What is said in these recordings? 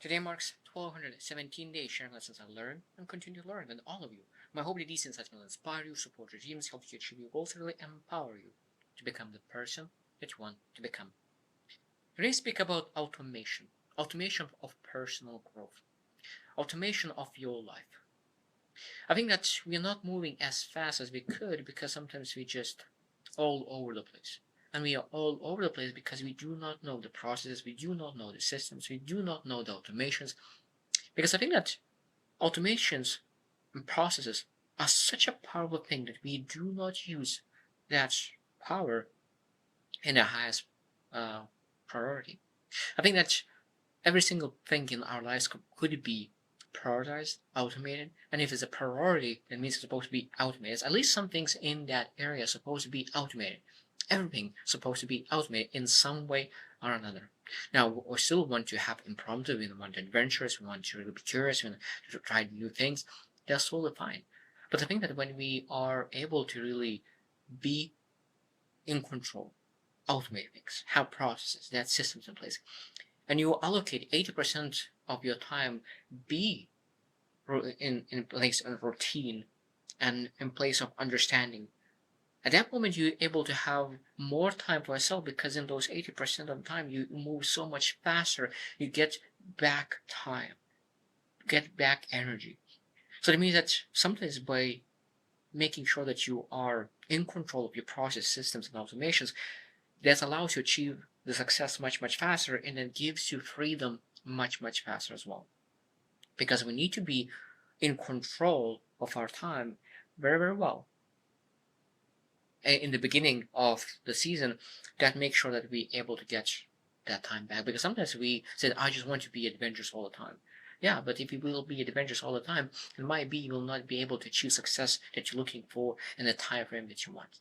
Today marks 1217 days sharing lessons I learned and continue to learn with all of you. My hope that these insights will inspire you, support your dreams, help you achieve your goals, and really empower you to become the person that you want to become. Today I speak about automation. Automation of personal growth. Automation of your life. I think that we are not moving as fast as we could because sometimes we just all over the place. And we are all over the place because we do not know the processes, we do not know the systems, we do not know the automations. Because I think that automations and processes are such a powerful thing that we do not use that power in the highest uh, priority. I think that every single thing in our lives could be prioritized, automated, and if it's a priority, that means it's supposed to be automated. At least some things in that area are supposed to be automated. Everything is supposed to be automated in some way or another. Now, we still want to have impromptu, we want adventures, we want to really be curious, we want to try new things. That's totally fine. But I think that when we are able to really be in control, automate things, have processes, that systems in place, and you allocate 80% of your time be in place of routine and in place of understanding, at that moment you're able to have more time for yourself because in those 80% of the time you move so much faster, you get back time, get back energy. So that means that sometimes by making sure that you are in control of your process systems and automations, that allows you to achieve the success much faster, and it gives you freedom much faster as well, because we need to be in control of our time very well in the beginning of the season. That makes sure that we're able to get that time back, because sometimes we said I just want to be adventurous all the time. Yeah, but if you will be adventurous all the time, it might be you will not be able to achieve success that you're looking for in the time frame that you want.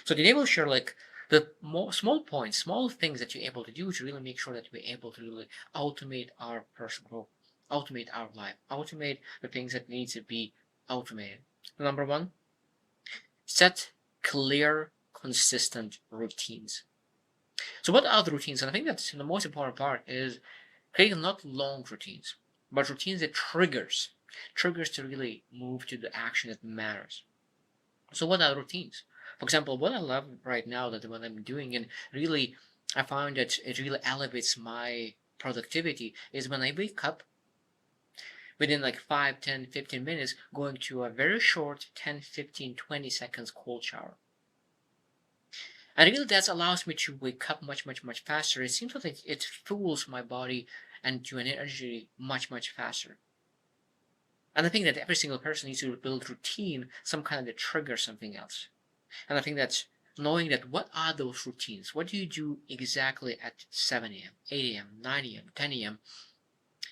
So today we'll share like the small points, small things that you're able to do to really make sure that we're able to really automate our personal growth, automate our life, automate the things that need to be automated. Number one, set clear, consistent routines. So what are the routines? And I think that's the most important part is creating not long routines, but routines that triggers to really move to the action that matters. So what are routines? For example, what I love right now that what I'm doing, and really I found that it really elevates my productivity, is when I wake up within like 5, 10, 15 minutes, going to a very short 10, 15, 20 seconds cold shower. And really that allows me to wake up much faster. It seems like it fuels my body and to an energy much faster. And I think that every single person needs to build routine, some kind of that trigger something else. And I think that's knowing that what are those routines? What do you do exactly at 7 a.m., 8 a.m., 9 a.m., 10 a.m.?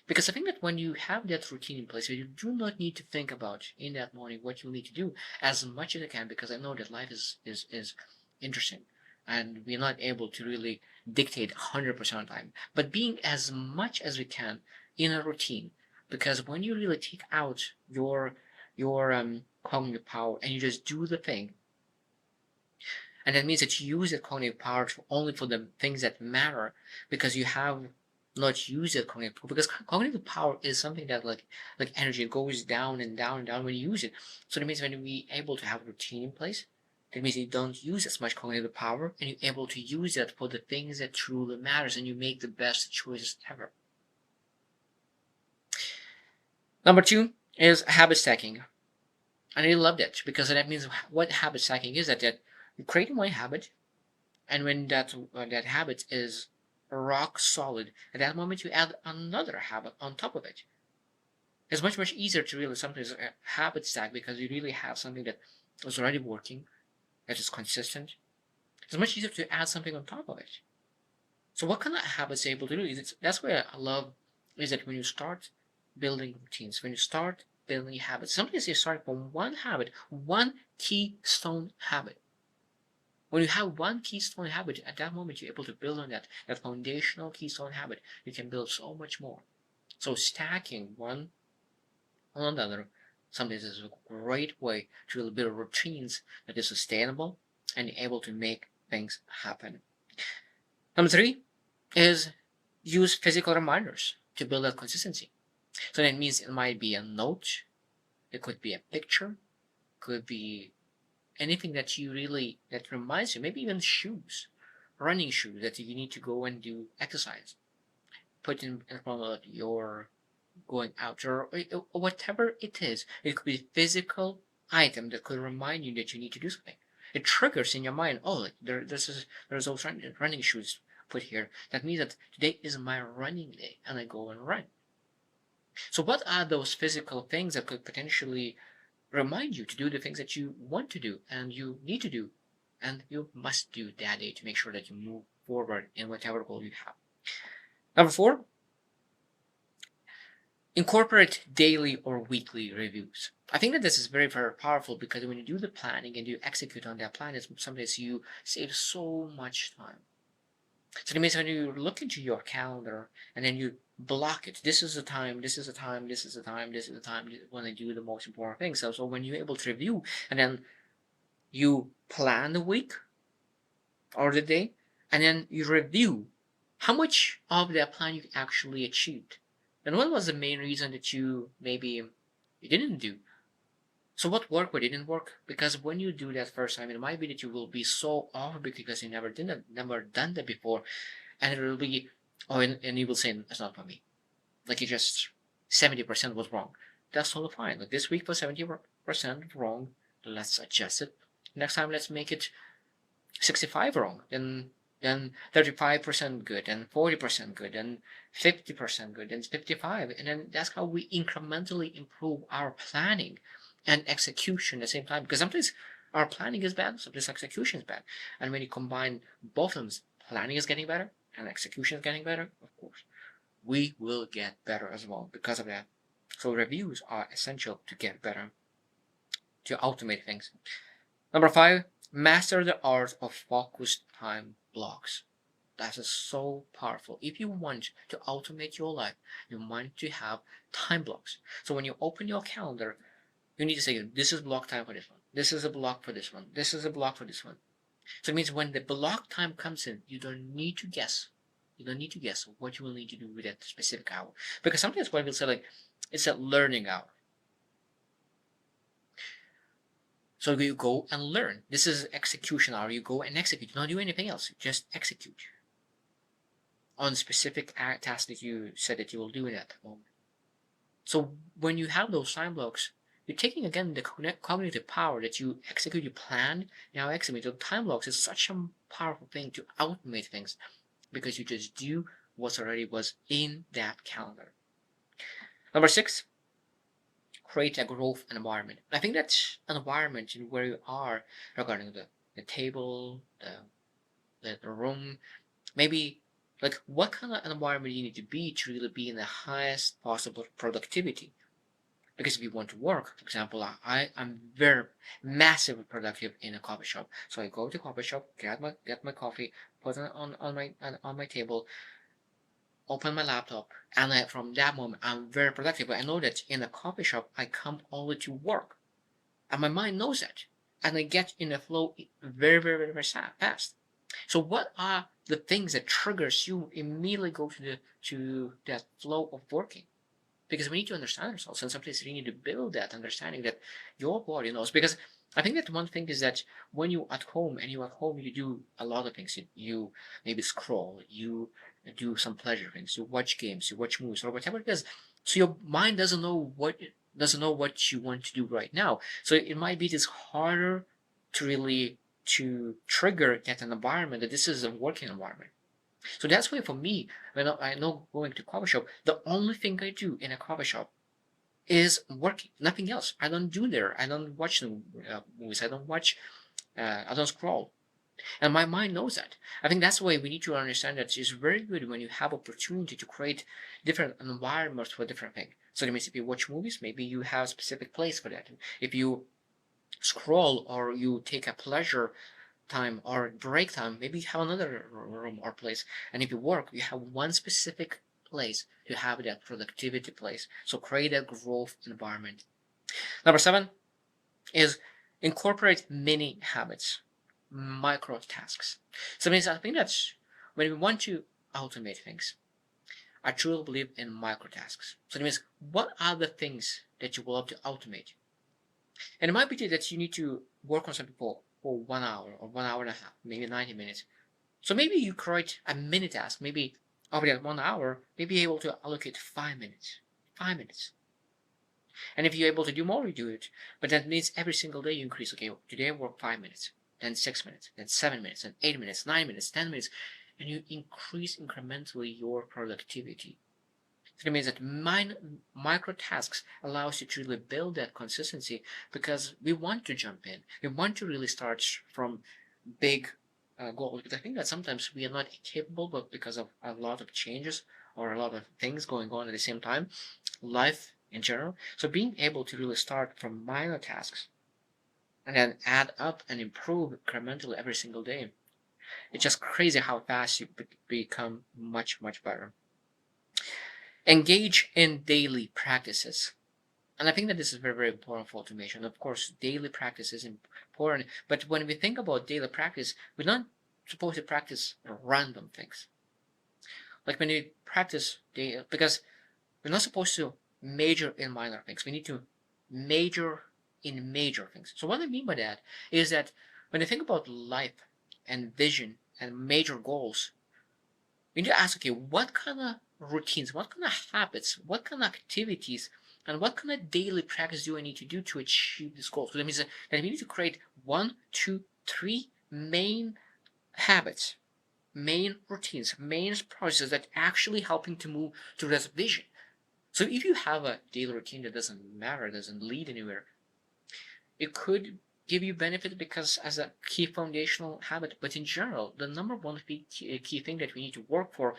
Because I think that when you have that routine in place, you do not need to think about in that morning what you need to do as much as you can, because I know that life is interesting and we're not able to really dictate 100% of the time. But being as much as we can in a routine, because when you really take out your cognitive power and you just do the thing, and that means that you use that cognitive power only for the things that matter, because you have not used that cognitive power. Because cognitive power is something that like energy, it goes down and down and down when you use it. So that means when we able to have a routine in place, that means you don't use as much cognitive power and you're able to use that for the things that truly matters, and you make the best choices ever. Number two is habit stacking. I really love that, because that means what habit stacking is, that you create one habit, and when that habit is rock solid, at that moment you add another habit on top of it. It's much easier to really sometimes habit stack, because you really have something that is already working, that is consistent. It's much easier to add something on top of it. So what kind of habits are you able to do? That's where I love is that when you start building routines, when you start building habits, sometimes you start from one habit, one keystone habit. When you have one keystone habit, at that moment you're able to build on that foundational keystone habit. You can build so much more. So stacking one on another sometimes is a great way to really build routines that is sustainable and able to make things happen. Number three is use physical reminders. to build that consistency. So that means it might be a note, it could be a picture, could be anything that you really that reminds you, maybe even shoes, running shoes that you need to go and do exercise. Put in front of your going out or whatever it is. It could be a physical item that could remind you that you need to do something. It triggers in your mind, oh, like there's those running shoes put here. That means that today is my running day and I go and run. So what are those physical things that could potentially remind you to do the things that you want to do and you need to do and you must do that day to make sure that you move forward in whatever goal you have. Number 4, incorporate daily or weekly reviews. I think that this is very, very powerful because when you do the planning and you execute on that plan, it's sometimes you save so much time. So that means when you look into your calendar and then you block it, this is the time, this is the time, this is the time, this is the time when I do the most important things. So when you're able to review and then you plan the week or the day and then you review how much of that plan you actually achieved. And what was the main reason that you maybe you didn't do? So what worked, what didn't work? Because when you do that first time, it might be that you will be so off because you never did that, never done that before, and it will be, oh, and you will say it's not for me. Like you just 70% was wrong. That's totally fine. Like this week was 70% wrong. Let's adjust it. Next time, let's make it 65 wrong. Then 35% good, and 40% good, and 50% good, and 55. And then that's how we incrementally improve our planning and execution at the same time. Because sometimes our planning is bad, sometimes execution is bad. And when you combine both of them, planning is getting better and execution is getting better, of course, we will get better as well because of that. So reviews are essential to get better, to automate things. Number 5, master the art of focused time blocks. That is so powerful. If you want to automate your life, you want to have time blocks. So when you open your calendar, you need to say, this is block time for this one. This is a block for this one. This is a block for this one. So it means when the block time comes in, you don't need to guess. You don't need to guess what you will need to do with that specific hour. Because sometimes what we'll say, like, it's a learning hour. So you go and learn. This is execution hour. You go and execute. You don't do anything else. You just execute on specific tasks that you said that you will do in that moment. So when you have those time blocks, you're taking again the cognitive power that you execute, you plan, now execute. So time blocks is such a powerful thing to automate things because you just do what already was in that calendar. Number 6, create a growth environment. I think that's an environment in where you are regarding the table, the room, maybe like what kind of environment you need to be to really be in the highest possible productivity. Because if you want to work, for example, I'm very massively productive in a coffee shop. So I go to coffee shop, get my coffee, put it on my table, open my laptop, and from that moment I'm very productive. But I know that in a coffee shop I come only to work, and my mind knows that, and I get in a flow very, very, very, very fast. So what are the things that triggers you immediately go to that flow of working? Because we need to understand ourselves, and sometimes we need to build that understanding that your body knows. Because I think that one thing is that when you at home you do a lot of things. You maybe scroll, you do some pleasure things, you watch games, you watch movies, or whatever it is. So your mind doesn't know what you want to do right now. So it might be this harder to really to trigger that an environment that this is a working environment. So that's why for me, when I know going to coffee shop, the only thing I do in a coffee shop is working, nothing else. I don't do there. I don't watch the movies. I don't watch. I don't scroll. And my mind knows that. I think that's why we need to understand that it's very good when you have opportunity to create different environments for different things. So that means if you watch movies, maybe you have a specific place for that. If you scroll or you take a pleasure time or break time, maybe you have another room or place. And if you work, you have one specific place to have that productivity place. So create a growth environment. Number 7 is incorporate mini habits, micro tasks. So I think that's when we want to automate things. I truly believe in microtasks. So that means, what are the things that you will love to automate? And it might be that you need to work on something for 1 hour or 1 hour and a half, maybe 90 minutes. So maybe you create a mini task, maybe over that 1 hour, maybe you're able to allocate 5 minutes. 5 minutes. And if you're able to do more, you do it. But that means every single day you increase. Okay, today I work 5 minutes, then 6 minutes, then 7 minutes, then 8 minutes, 9 minutes, 10 minutes, and you increase incrementally your productivity. So it means that micro tasks allows you to really build that consistency, because we want to jump in. We want to really start from big goals, because I think that sometimes we are not capable, but because of a lot of changes or a lot of things going on at the same time, life in general. So being able to really start from minor tasks and then add up and improve incrementally every single day, it's just crazy how fast you become much, much better. Engage in daily practices. And I think that this is very, very important for automation. Of course, daily practice is important, but when we think about daily practice, we're not supposed to practice random things. Like when we practice daily, because we're not supposed to major in minor things. We need to major in major things. So what I mean by that is that when you think about life and vision and major goals, we need to ask, okay, what kind of routines, what kind of habits, what kind of activities, and what kind of daily practice do I need to do to achieve this goal? So that means that we need to create 1, 2, 3 main habits, main routines, main processes that actually helping to move to this vision. So if you have a daily routine that doesn't matter, doesn't lead anywhere, it could give you benefit because as a key foundational habit. But in general, the number one key thing that we need to work for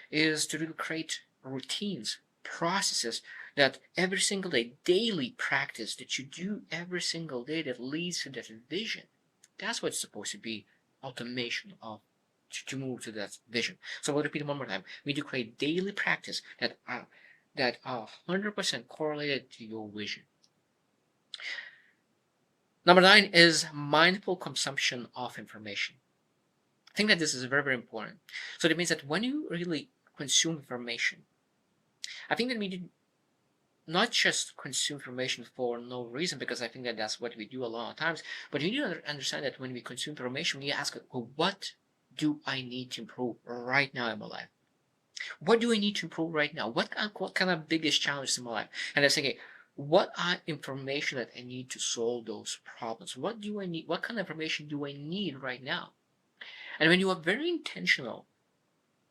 is to really create routines, processes that every single day, daily practice that you do every single day that leads to that vision. That's what it's supposed to be, automation of to move to that vision. So I'll repeat it one more time. We need to create daily practice that are 100% correlated to your vision. Number 9 is mindful consumption of information. I think that this is very, very important. So that means that when you really consume information, I think that we need not just consume information for no reason, because I think that that's what we do a lot of times, but you need to understand that when we consume information, we ask, well, what do I need to improve right now in my life? What do I need to improve right now? What kind of biggest challenges in my life? And I'm thinking, what are information that I need to solve those problems? What do I need? What kind of information do I need right now? And when you are very intentional,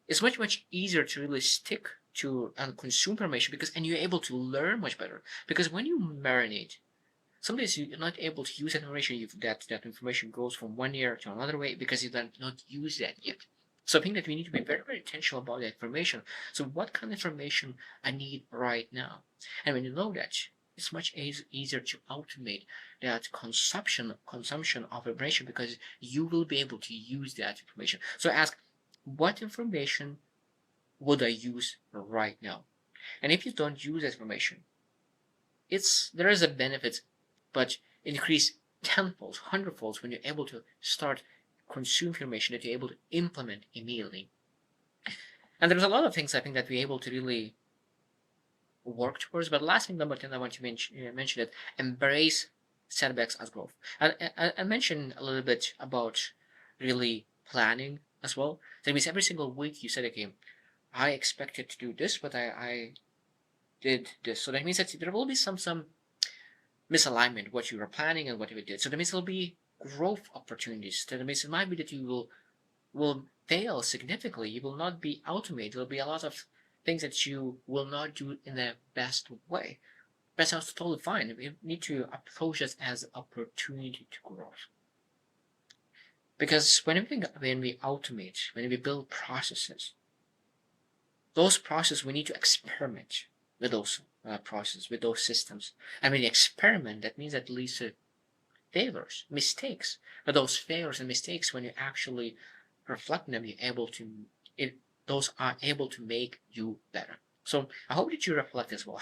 it's much, much easier to really stick to and consume information, and you're able to learn much better. Because when you marinate, sometimes you're not able to use that information. That information goes from one year to another way because you don't not use that yet. So I think that we need to be very, very intentional about that information. So what kind of information I need right now? And when you know that, it's much easier to automate that consumption of information, because you will be able to use that information. So ask, what information would I use right now? And if you don't use that information, there is a benefit, but increase tenfold, hundredfolds when you're able to start consume information that you're able to implement immediately. And there's a lot of things I think that we're able to really work towards. But last thing, number 10, I want to mention it: embrace setbacks as growth. I mentioned a little bit about really planning as well. That means every single week you said, okay, I expected to do this, but I did this. So that means that there will be some misalignment, what you were planning and what you did. So that means there'll be growth opportunities. That means it might be that you will fail significantly. You will not be automated. There'll be a lot of things that you will not do in the best way. But that's totally fine. We need to approach this as opportunity to grow. Because when we automate, when we build processes, those processes we need to experiment with those processes, with those systems. And when you experiment, that means that leads to failures, mistakes. But those failures and mistakes, when you actually reflect on them, those are able to make you better. So I hope that you reflect as well.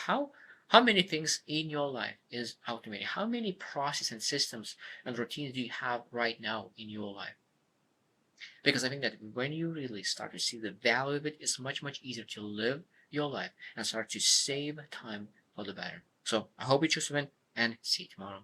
How many things in your life is automated? How many processes and systems and routines do you have right now in your life? Because I think that when you really start to see the value of it, it's much, much easier to live your life and start to save time for the better. So I hope you choose to win and see you tomorrow.